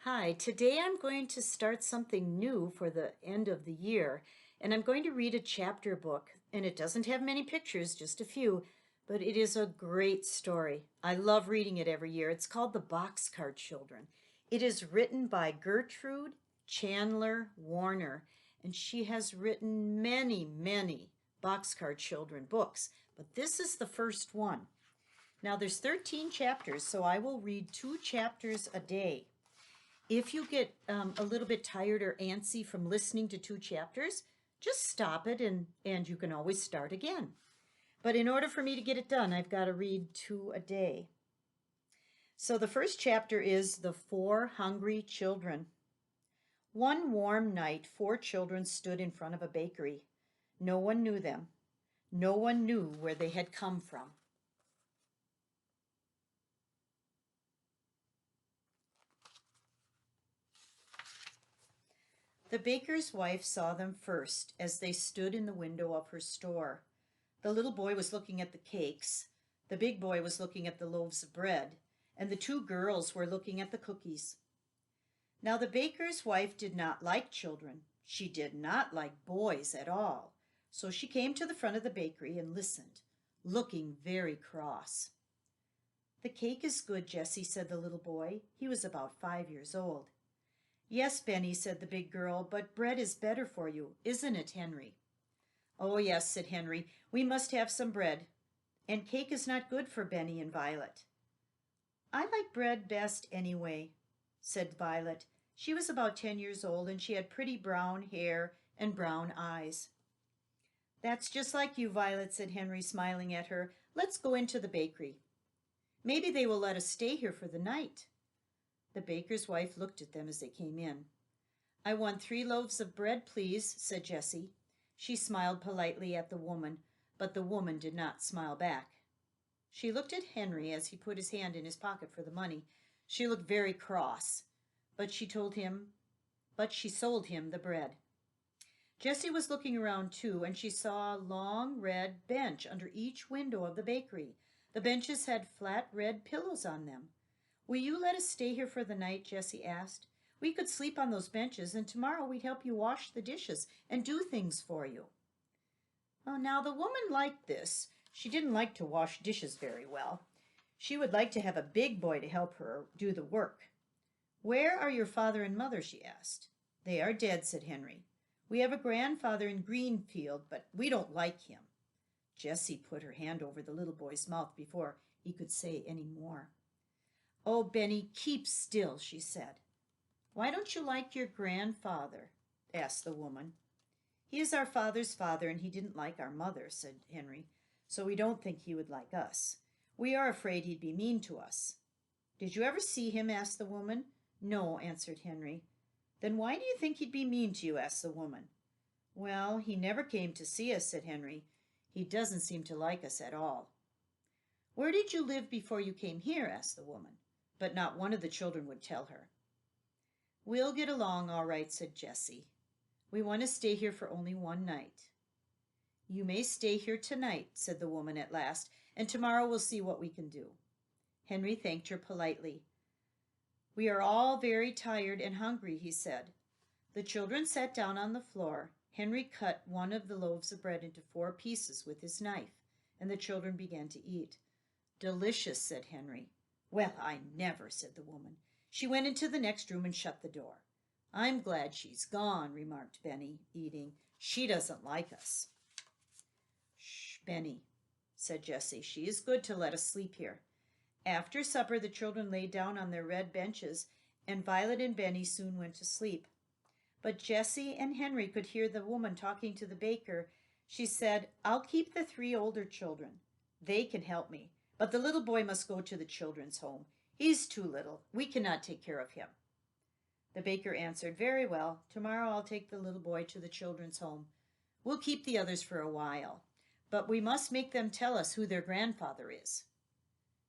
Hi, today I'm going to start something new for the end of the year, and I'm going to read a chapter book, and it doesn't have many pictures, just a few, but it is a great story. I love reading it every year. It's called The Boxcar Children. It is written by Gertrude Chandler Warner, and she has written many Boxcar Children books, but this is the first one. Now there's 13 chapters, so I will read 2 chapters a day. If you get a little bit tired or antsy from listening to 2 chapters, just stop it and you can always start again. But in order for me to get it done, I've got to read 2 a day. So the first chapter is The 4 Hungry Children. One warm night, 4 children stood in front of a bakery. No one knew them. No one knew where they had come from. The baker's wife saw them first as they stood in the window of her store. The little boy was looking at the cakes, the big boy was looking at the loaves of bread, and the 2 girls were looking at the cookies. Now the baker's wife did not like children. She did not like boys at all. So she came to the front of the bakery and listened, looking very cross. "The cake is good, Jessie," said the little boy. He was about 5 years old. "Yes, Benny," said the big girl, "but bread is better for you, isn't it, Henry?" "Oh, yes," said Henry, "we must have some bread. And cake is not good for Benny and Violet." "I like bread best anyway," said Violet. She was about 10 years old, and she had pretty brown hair and brown eyes. "That's just like you, Violet," said Henry, smiling at her. "Let's go into the bakery. Maybe they will let us stay here for the night." The baker's wife looked at them as they came in. "I want 3 loaves of bread, please," said Jessie. She smiled politely at the woman, but the woman did not smile back. She looked at Henry as he put his hand in his pocket for the money. She looked very cross, but she sold him the bread. Jessie was looking around too, and she saw a long red bench under each window of the bakery. The benches had flat red pillows on them. "Will you let us stay here for the night?" Jessie asked. "We could sleep on those benches, and tomorrow we'd help you wash the dishes and do things for you." Oh, now the woman liked this. She didn't like to wash dishes very well. She would like to have a big boy to help her do the work. "Where are your father and mother?" she asked. "They are dead," said Henry. "We have a grandfather in Greenfield, but we don't like him." Jessie put her hand over the little boy's mouth before he could say any more. "Oh, Benny, keep still," she said. "Why don't you like your grandfather?" asked the woman. "He is our father's father, and he didn't like our mother," said Henry, "so we don't think he would like us. We are afraid he'd be mean to us." "Did you ever see him?" asked the woman. "No," answered Henry. "Then why do you think he'd be mean to you?" asked the woman. "Well, he never came to see us," said Henry. "He doesn't seem to like us at all." "Where did you live before you came here?" asked the woman. But not one of the children would tell her. "We'll get along all right," said Jessie. "We want to stay here for only one night." "You may stay here tonight," said the woman at last, "and tomorrow we'll see what we can do." Henry thanked her politely. "We are all very tired and hungry," he said. The children sat down on the floor. Henry cut one of the loaves of bread into 4 pieces with his knife, and the children began to eat. "Delicious," said Henry. "Well, I never," said the woman. She went into the next room and shut the door. "I'm glad she's gone," remarked Benny, eating. "She doesn't like us." "Shh, Benny," said Jessie. "She is good to let us sleep here." After supper, the children lay down on their red benches, and Violet and Benny soon went to sleep. But Jessie and Henry could hear the woman talking to the baker. She said, "I'll keep the 3 older children. They can help me. But the little boy must go to the children's home. He's too little. We cannot take care of him." The baker answered, "Very well. Tomorrow I'll take the little boy to the children's home. We'll keep the others for a while, but we must make them tell us who their grandfather is."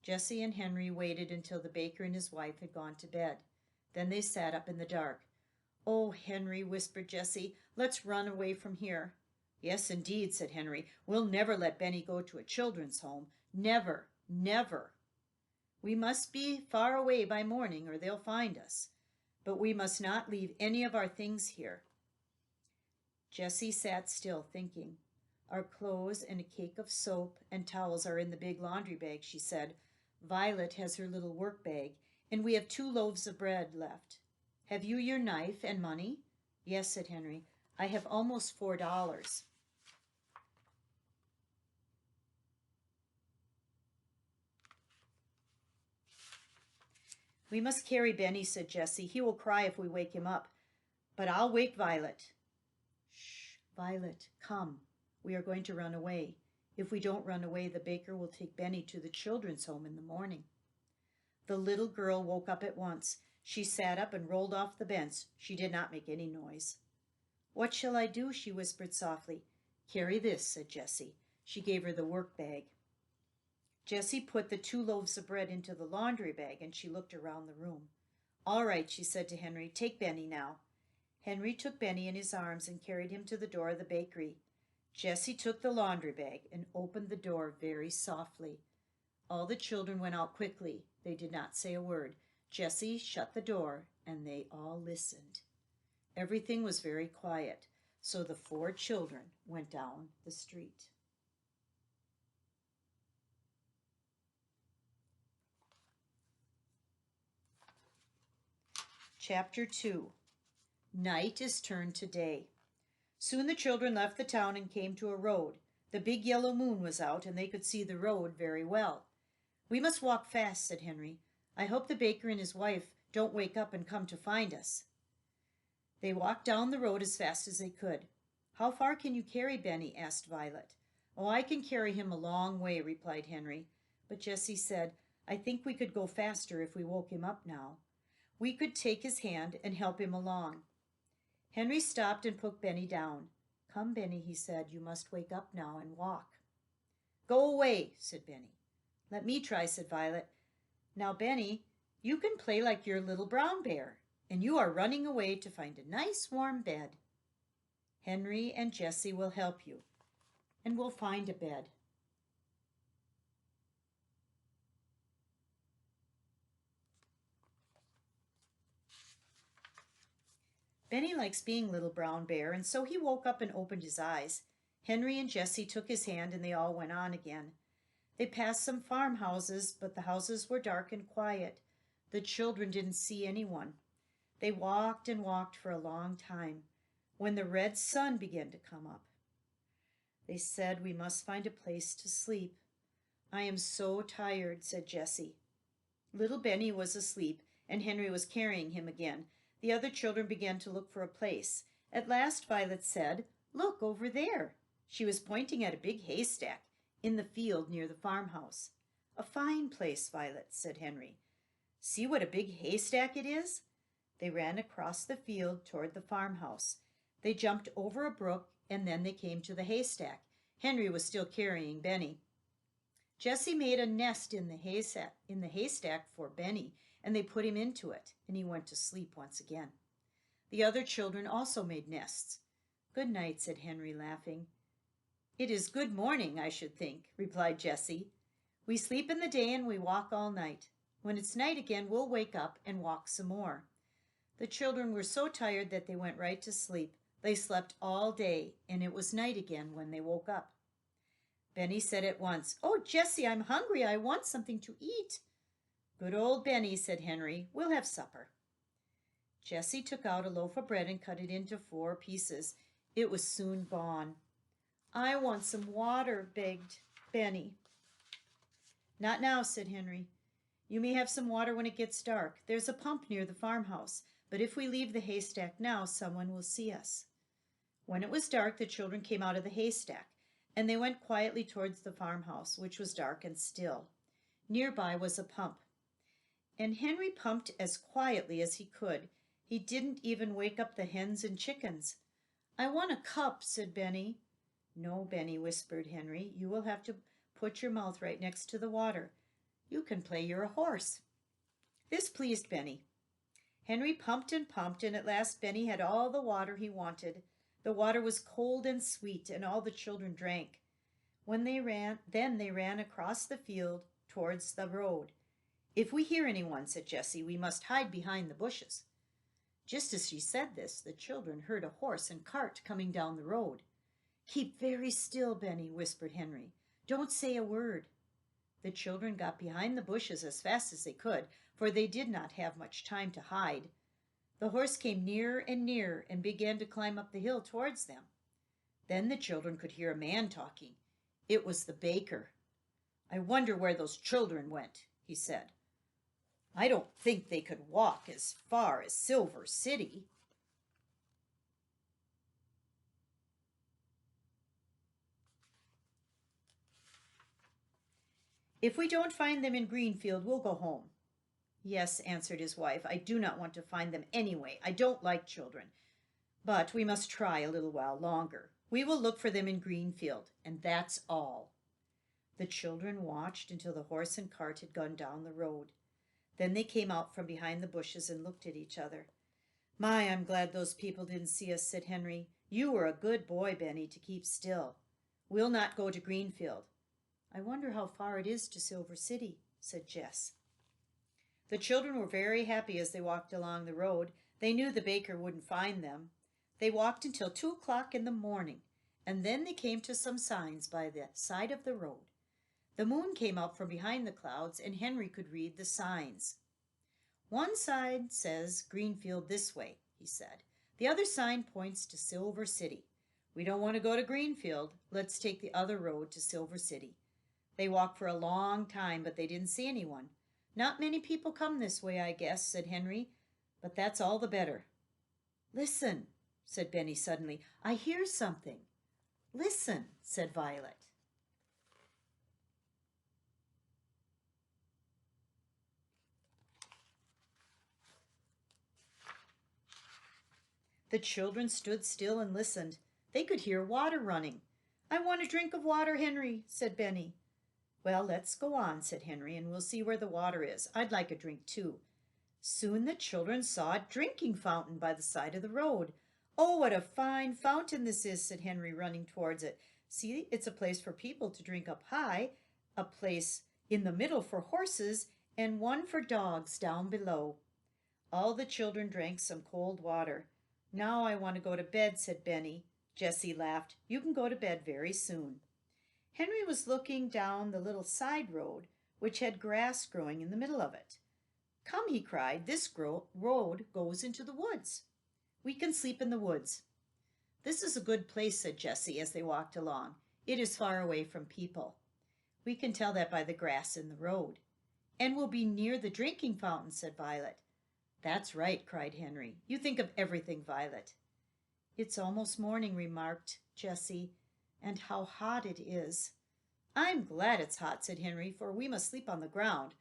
Jessie and Henry waited until the baker and his wife had gone to bed. Then they sat up in the dark. "Oh, Henry," whispered Jessie, "let's run away from here." "Yes, indeed," said Henry. "We'll never let Benny go to a children's home. Never, never. We must be far away by morning or they'll find us." but we must not leave any of our things here. Jessie sat still, thinking. Our clothes and a cake of soap and towels are in the big laundry bag, she said. Violet has her little work bag, and we have 2 loaves of bread left. Have you your knife and money? Yes, said Henry. I have almost $4. We must carry Benny, said Jessie. He will cry if we wake him up. But I'll wake Violet. Shh, Violet, come. We are going to run away. If we don't run away, the baker will take Benny to the children's home in the morning. The little girl woke up at once. She sat up and rolled off the bench. She did not make any noise. What shall I do? She whispered softly. Carry this, said Jessie. She gave her the work bag. Jessie put the 2 loaves of bread into the laundry bag, and she looked around the room. All right, she said to Henry, take Benny now. Henry took Benny in his arms and carried him to the door of the bakery. Jessie took the laundry bag and opened the door very softly. All the children went out quickly. They did not say a word. Jessie shut the door, and they all listened. Everything was very quiet, so the 4 children went down the street. Chapter 2. Night is turned to day. Soon the children left the town and came to a road. The big yellow moon was out, and they could see the road very well. We must walk fast, said Henry. I hope the baker and his wife don't wake up and come to find us. They walked down the road as fast as they could. How far can you carry Benny? Asked Violet. Oh, I can carry him a long way, replied Henry. But Jessie said, I think we could go faster if we woke him up now. We could take his hand and help him along. Henry stopped and put Benny down. Come, Benny, he said, you must wake up now and walk. Go away, said Benny. Let me try, said Violet. Now, Benny, you can play like your little brown bear, and you are running away to find a nice warm bed. Henry and Jessie will help you, and we'll find a bed. Benny likes being little brown bear, and so he woke up and opened his eyes. Henry and Jessie took his hand, and they all went on again. They passed some farmhouses, but the houses were dark and quiet. The children didn't see anyone. They walked and walked for a long time, when the red sun began to come up. They said, we must find a place to sleep. I am so tired, said Jessie. Little Benny was asleep, and Henry was carrying him again. The other children began to look for a place. At last Violet said, Look, over there. She was pointing at a big haystack in the field near the farmhouse. A fine place, Violet, said Henry. See what a big haystack it is? They ran across the field toward the farmhouse. They jumped over a brook, and then they came to the haystack. Henry was still carrying Benny. Jessie made a nest in the haystack for Benny, and they put him into it, and he went to sleep once again. The other children also made nests. Good night, said Henry, laughing. It is good morning, I should think, replied Jessie. We sleep in the day and we walk all night. When it's night again, we'll wake up and walk some more. The children were so tired that they went right to sleep. They slept all day, and it was night again when they woke up. Benny said at once, Oh, Jessie, I'm hungry. I want something to eat. Good old Benny, said Henry. We'll have supper. Jessie took out a loaf of bread and cut it into 4 pieces. It was soon gone. I want some water, begged Benny. Not now, said Henry. You may have some water when it gets dark. There's a pump near the farmhouse, but if we leave the haystack now, someone will see us. When it was dark, the children came out of the haystack, and they went quietly towards the farmhouse, which was dark and still. Nearby was a pump, and Henry pumped as quietly as he could. He didn't even wake up the hens and chickens. I want a cup, said Benny. No, Benny, whispered Henry. You will have to put your mouth right next to the water. You can play you're a horse. This pleased Benny. Henry pumped, and at last Benny had all the water he wanted. The water was cold and sweet, and all the children drank. Then they ran across the field towards the road. If we hear anyone, said Jessie, we must hide behind the bushes. Just as she said this, the children heard a horse and cart coming down the road. Keep very still, Benny, whispered Henry. Don't say a word. The children got behind the bushes as fast as they could, for they did not have much time to hide. The horse came nearer and nearer and began to climb up the hill towards them. Then the children could hear a man talking. It was the baker. I wonder where those children went, he said. I don't think they could walk as far as Silver City. If we don't find them in Greenfield, we'll go home. Yes, answered his wife, I do not want to find them anyway. I don't like children. But we must try a little while longer. We will look for them in Greenfield, and that's all. The children watched until the horse and cart had gone down the road. Then they came out from behind the bushes and looked at each other. My, I'm glad those people didn't see us, said Henry. You were a good boy, Benny, to keep still. We'll not go to Greenfield. I wonder how far it is to Silver City, said Jess. The children were very happy as they walked along the road. They knew the baker wouldn't find them. They walked until 2 o'clock in the morning, and then they came to some signs by the side of the road. The moon came out from behind the clouds, and Henry could read the signs. One sign says Greenfield this way, he said. The other sign points to Silver City. We don't want to go to Greenfield. Let's take the other road to Silver City. They walked for a long time, but they didn't see anyone. Not many people come this way, I guess, said Henry, but that's all the better. Listen, said Benny suddenly. I hear something. Listen, said Violet. The children stood still and listened. They could hear water running. I want a drink of water, Henry, said Benny. Well, let's go on, said Henry, and we'll see where the water is. I'd like a drink, too. Soon the children saw a drinking fountain by the side of the road. Oh, what a fine fountain this is, said Henry, running towards it. See, it's a place for people to drink up high, a place in the middle for horses, and one for dogs down below. All the children drank some cold water. Now I want to go to bed, said Benny. Jessie laughed. You can go to bed very soon. Henry was looking down the little side road, which had grass growing in the middle of it. Come, he cried, this road goes into the woods. We can sleep in the woods. This is a good place, said Jessie as they walked along. It is far away from people. We can tell that by the grass in the road. And we'll be near the drinking fountain, said Violet. That's right, cried Henry. You think of everything, Violet. It's almost morning, remarked Jessie. And how hot it is. I'm glad it's hot, said Henry, for we must sleep on the ground.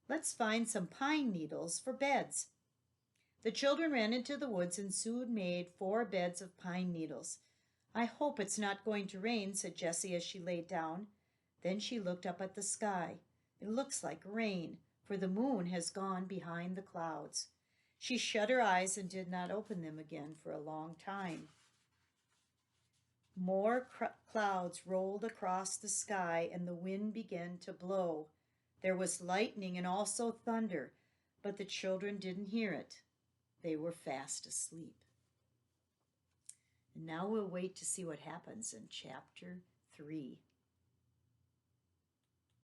Let's find some pine needles for beds. The children ran into the woods and soon made 4 beds of pine needles. I hope it's not going to rain, said Jessie as she lay down. Then she looked up at the sky. It looks like rain, for the moon has gone behind the clouds. She shut her eyes and did not open them again for a long time. More clouds rolled across the sky, and the wind began to blow. There was lightning and also thunder, but the children didn't hear it. They were fast asleep. And now we'll wait to see what happens in chapter 3.